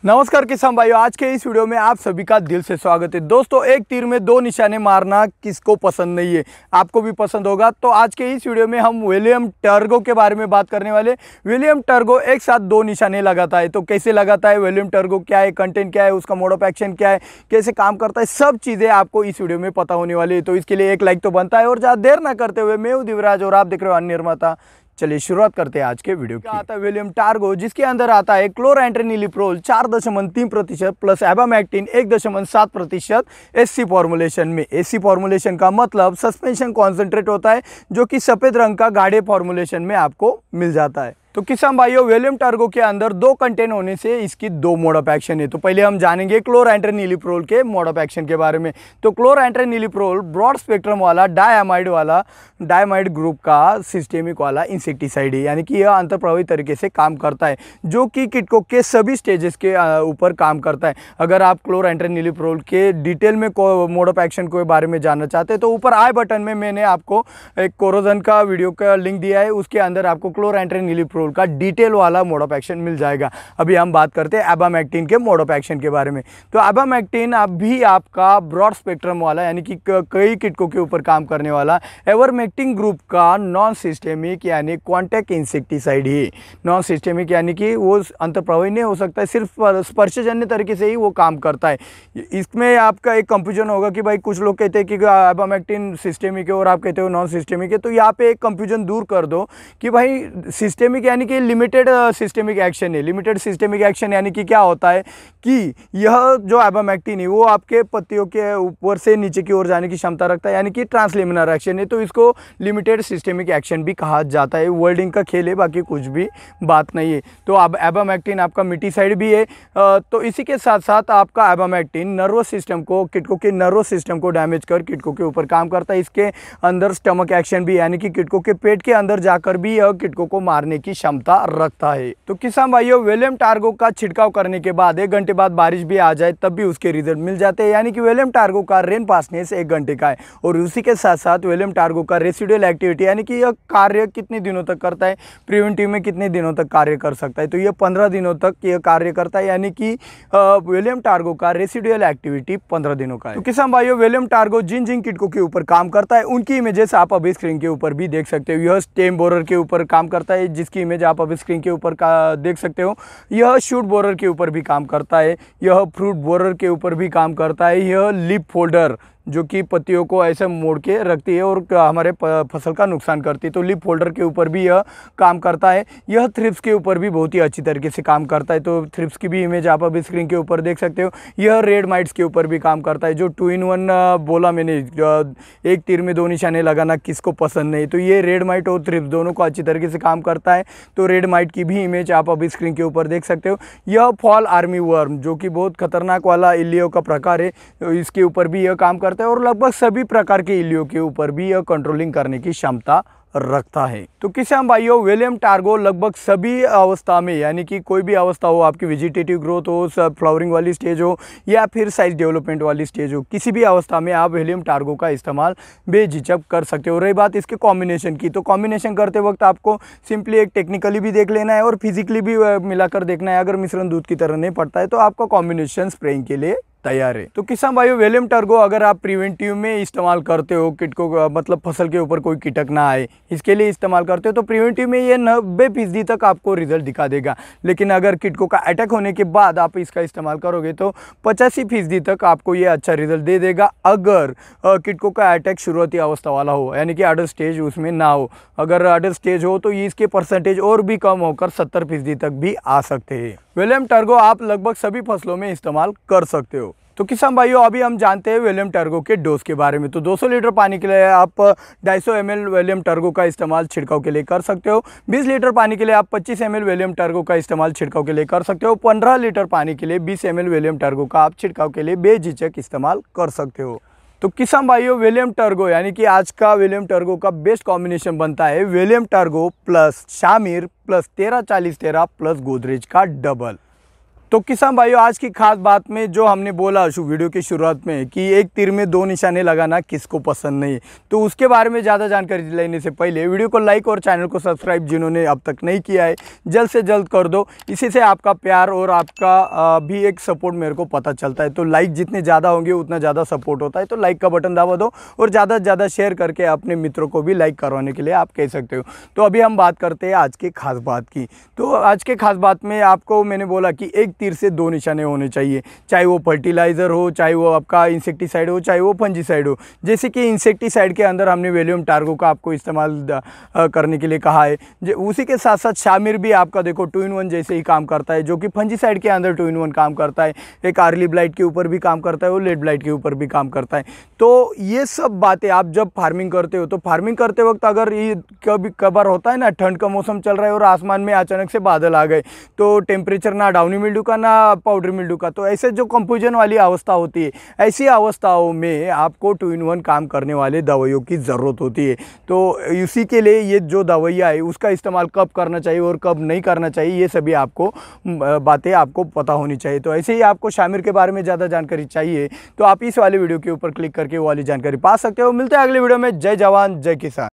नमस्कार किसान भाइयों, आज के इस वीडियो में आप सभी का दिल से स्वागत है। दोस्तों, एक तीर में दो निशाने मारना किसको पसंद नहीं है, आपको भी पसंद होगा। तो आज के इस वीडियो में हम विलियम टर्गो के बारे में बात करने वाले। विलियम टर्गो एक साथ दो निशाने लगाता है, तो कैसे लगाता है, विलियम टर्गो क्या है, कंटेंट क्या है, उसका मोड ऑफ एक्शन क्या है, कैसे काम करता है, सब चीज़ें आपको इस वीडियो में पता होने वाली है। तो इसके लिए एक लाइक तो बनता है। और ज़्यादा देर ना करते हुए, मैं हूं दिव्यराज और आप देख रहे हो अन्य निर्माता। चलिए शुरुआत करते हैं आज के वीडियो की। आता है विलियम टर्गो, जिसके अंदर आता है क्लोरएंट्रेनिलिप्रोल 4.3% प्लस एबामैक्टिन 1.7% एससी फॉर्मुलेशन में। एससी फॉर्मुलेशन का मतलब सस्पेंशन कॉन्सेंट्रेट होता है, जो कि सफेद रंग का गाढ़े फॉर्मुलेशन में आपको मिल जाता है। तो किसान भाइयों, विलियम टर्गो के अंदर दो कंटेंट होने से इसकी दो मोड ऑफ एक्शन है। तो पहले हम जानेंगे क्लोरएंट्रेनिलिप्रोल के मोड ऑफ एक्शन के बारे में। तो क्लोरएंट्रेनिलिप्रोल ब्रॉड स्पेक्ट्रम वाला डायमाइड ग्रुप का सिस्टेमिक वाला इंसेक्टिसाइड है, यानी कि यह अंतर्प्रभावी तरीके से काम करता है, जो कि कीटकों के सभी स्टेजेस के ऊपर काम करता है। अगर आप क्लोरएंट्रेनिलिप्रोल के डिटेल में मोड ऑफ एक्शन के बारे में जानना चाहते हैं तो ऊपर आई बटन में मैंने आपको एक कोरोजन का वीडियो का लिंक दिया है, उसके अंदर आपको क्लोरएंट्रेनिलिप्रोल का डिटेल वाला मोड ऑफ एक्शन मिल जाएगा। अभी हम बात करते हैं एबामैक्टिन के मोड ऑफ एक्शन के बारे में। तो एबामैक्टिन भी आपका ब्रॉड स्पेक्ट्रम वाला, यानी कि कई कीटकों के ऊपर काम करने वाला एवरमेक्टिन ग्रुप का नॉन सिस्टेमिक यानी कॉन्टैक्ट इंसेक्टिसाइड ही। नॉन सिस्टेमिक यानी कि वो अंतर्प्रभावी नहीं हो सकता है, सिर्फ स्पर्शजन्य तरीके से ही वो काम करता है। इसमें आपका एक कंफ्यूजन होगा कि भाई कुछ लोग कहते हैं कि एबामैक्टिन सिस्टेमिक है और आप कहते हो नॉन सिस्टेमिक है। तो यहाँ पे एक कंफ्यूजन दूर कर दो कि भाई सिस्टेमिक यानी कि लिमिटेड सिस्टेमिक एक्शन है। लिमिटेड सिस्टेमिक एक्शन यानी कि क्या होता है कि यह जो एबामैक्टिन है वो आपके पत्तियों के ऊपर से नीचे की ओर जाने की क्षमता रखता है, यानी कि ट्रांसलेमिनर एक्शन है। तो इसको लिमिटेड सिस्टेमिक एक्शन भी कहा जाता है। वर्डिंग का खेल है, बाकी कुछ भी बात नहीं है। तो अब एबामैक्टिन आपका मिटीसाइड भी है। तो इसी के साथ साथ आपका एबामैक्टिन नर्वस सिस्टम को, कीटकों के नर्वस सिस्टम को डैमेज कर कीटकों के ऊपर काम करता है। इसके अंदर स्टमक एक्शन भी, यानी कि कीटकों के पेट के अंदर जाकर भी यह कीटकों को मारने की क्षमता रखता है। तो किसान भाइयों, विलियम टर्गो का छिड़काव करने के बाद 1 घंटे बाद बारिश भी आ जाए तब भी उसके रिजल्ट मिल जाते हैं, यानी कि विलियम टर्गो का रेन फास्टनेस 1 घंटे का है। और उसी के साथ साथ विलियम टर्गो का रेसिडुअल एक्टिविटी, यानी कि यह कार्य कितने दिनों तक करता है, प्रिवेंटिव में कितने दिनों तक कार्य कर सकता है। तो यह 15 दिनों तक यह कार्य करता है, यानी कि विलियम टर्गो का रेसिडुअल एक्टिविटी 15 दिनों का है। तो किसान भाइयों, विलियम टर्गो जिन जिन कीटकों के ऊपर काम करता है उनकी इमेजेस आप अभी स्क्रीन के ऊपर भी देख सकते हो। यह स्टेम बोरर के ऊपर काम करता है, जिसकी इमेज आप अभी स्क्रीन के ऊपर का देख सकते हो। यह शूट बोरर के ऊपर भी काम करता है, यह फ्रूट बोरर के ऊपर भी काम करता है, यह लीफ फोल्डर जो कि पत्तियों को ऐसे मोड़ के रखती है और हमारे फसल का नुकसान करती है, तो लीफ फोल्डर के ऊपर भी यह काम करता है। यह थ्रिप्स के ऊपर भी बहुत ही अच्छी तरीके से काम करता है, तो थ्रिप्स की भी इमेज आप अभी स्क्रीन के ऊपर देख सकते हो। यह रेड माइट्स के ऊपर भी काम करता है, जो 2 in 1 बोला मैंने, एक तीर में दो निशाने लगाना किसको पसंद नहीं। तो ये रेड माइट और थ्रिप्स दोनों को अच्छी तरीके से काम करता है। तो रेड माइट की भी इमेज आप अभी स्क्रीन के ऊपर देख सकते हो। यह फॉल आर्मी वर्म, जो कि बहुत खतरनाक वाला इलियो का प्रकार है, इसके ऊपर भी यह काम करता है। और लगभग सभी प्रकार के इलियो के ऊपर भी यह कंट्रोलिंग करने की क्षमता रखता है। तो किसान भाइयों, विलियम टर्गो लगभग सभी अवस्था में, यानी कि कोई भी अवस्था हो, आपकी वेजिटेटिव ग्रोथ हो, फ्लावरिंग वाली स्टेज हो या फिर साइज डेवलपमेंट वाली स्टेज हो, किसी भी अवस्था में आप विलियम टर्गो का इस्तेमाल बेझिझक कर सकते हो। रही बात इसके कॉम्बिनेशन की, तो कॉम्बिनेशन करते वक्त आपको सिंपली एक टेक्निकली भी देख लेना है और फिजिकली भी मिलाकर देखना है। अगर मिश्रण दूध की तरह नहीं पड़ता है तो आपका कॉम्बिनेशन स्प्रेइंग के लिए तैयार है। तो किसान भाइयों, विलियम टर्गो अगर आप प्रिवेंटिव में इस्तेमाल करते हो, कीटकों मतलब फसल के ऊपर कोई कीटक ना आए इसके लिए इस्तेमाल करते हो, तो प्रिवेंटिव में ये 90% तक आपको रिजल्ट दिखा देगा। लेकिन अगर कीटकों का अटैक होने के बाद आप इसका इस्तेमाल करोगे तो 85% तक आपको ये अच्छा रिजल्ट दे देगा, अगर कीटकों का अटैक शुरुआती अवस्था वाला हो, यानी कि अडल्ट स्टेज उसमें ना हो। अगर अडल्ट स्टेज हो तो इसके परसेंटेज और भी कम होकर 70% तक भी आ सकते हैं। विलियम टर्गो आप लगभग सभी फसलों में इस्तेमाल कर सकते हो। तो किसान भाइयों, अभी हम जानते हैं विलियम टर्गो के डोज के बारे में। तो 200 लीटर पानी के लिए आप 250 ml विलियम टर्गो का इस्तेमाल छिड़काव के लिए कर सकते हो। 20 लीटर पानी के लिए आप 25 ml विलियम टर्गो का इस्तेमाल छिड़काव के लिए कर सकते हो। 15 लीटर पानी के लिए 20 ml विलियम टर्गो का आप छिड़काव के लिए बेझिझक इस्तेमाल कर सकते हो। तो किसान भाइयों, विलियम टर्गो यानी कि आज का विलियम टर्गो का बेस्ट कॉम्बिनेशन बनता है विलियम टर्गो प्लस शामिर प्लस 13-40-13 प्लस गोदरेज का डबल। तो किसान भाइयों, आज की खास बात में जो हमने बोला वीडियो की शुरुआत में कि एक तीर में दो निशाने लगाना किसको पसंद नहीं है, तो उसके बारे में ज़्यादा जानकारी लेने से पहले वीडियो को लाइक और चैनल को सब्सक्राइब जिन्होंने अब तक नहीं किया है जल्द से जल्द कर दो। इसी से आपका प्यार और आपका भी एक सपोर्ट मेरे को पता चलता है। तो लाइक जितने ज़्यादा होंगे उतना ज़्यादा सपोर्ट होता है। तो लाइक का बटन दबा दो और ज़्यादा से ज़्यादा शेयर करके अपने मित्रों को भी लाइक करवाने के लिए आप कह सकते हो। तो अभी हम बात करते हैं आज की खास बात की। तो आज के खास बात में आपको मैंने बोला कि एक तीर से दो निशाने होने चाहिए, चाहे वो फर्टिलाइज़र हो, चाहे वो आपका इंसेक्टिसाइड हो, चाहे वो फंजीसाइड हो। जैसे कि इंसेक्टिसाइड के अंदर हमने वेलियम टार्गो का आपको इस्तेमाल करने के लिए कहा है। उसी के साथ साथ शामिर भी आपका देखो 2-in-1 जैसे ही काम करता है, जो कि फंजीसाइड के अंदर 2-in-1 काम करता है। एक अर्ली ब्लाइट के ऊपर भी काम करता है और लेट ब्लाइट के ऊपर भी काम करता है। तो ये सब बातें आप जब फार्मिंग करते हो, तो फार्मिंग करते वक्त अगर ये कभी कभार होता है ना, ठंड का मौसम चल रहा है और आसमान में अचानक से बादल आ गए, तो टेम्परेचर ना डाउनी मिल्ड्यू का ना पाउडर मिल्ड्यू का, तो ऐसे जो कंफ्यूजन वाली अवस्था होती है, ऐसी अवस्थाओं में आपको 2-in-1 काम करने वाले दवाइयों की ज़रूरत होती है। तो इसी के लिए ये जो दवाइयाँ है उसका इस्तेमाल कब करना चाहिए और कब नहीं करना चाहिए, ये सभी आपको बातें आपको पता होनी चाहिए। तो ऐसे ही आपको शामिर के बारे में ज़्यादा जानकारी चाहिए तो आप इस वाले वीडियो के ऊपर क्लिक करके वो वाली जानकारी पा सकते हो। मिलते हैं अगले वीडियो में। जय जवान जय किसान।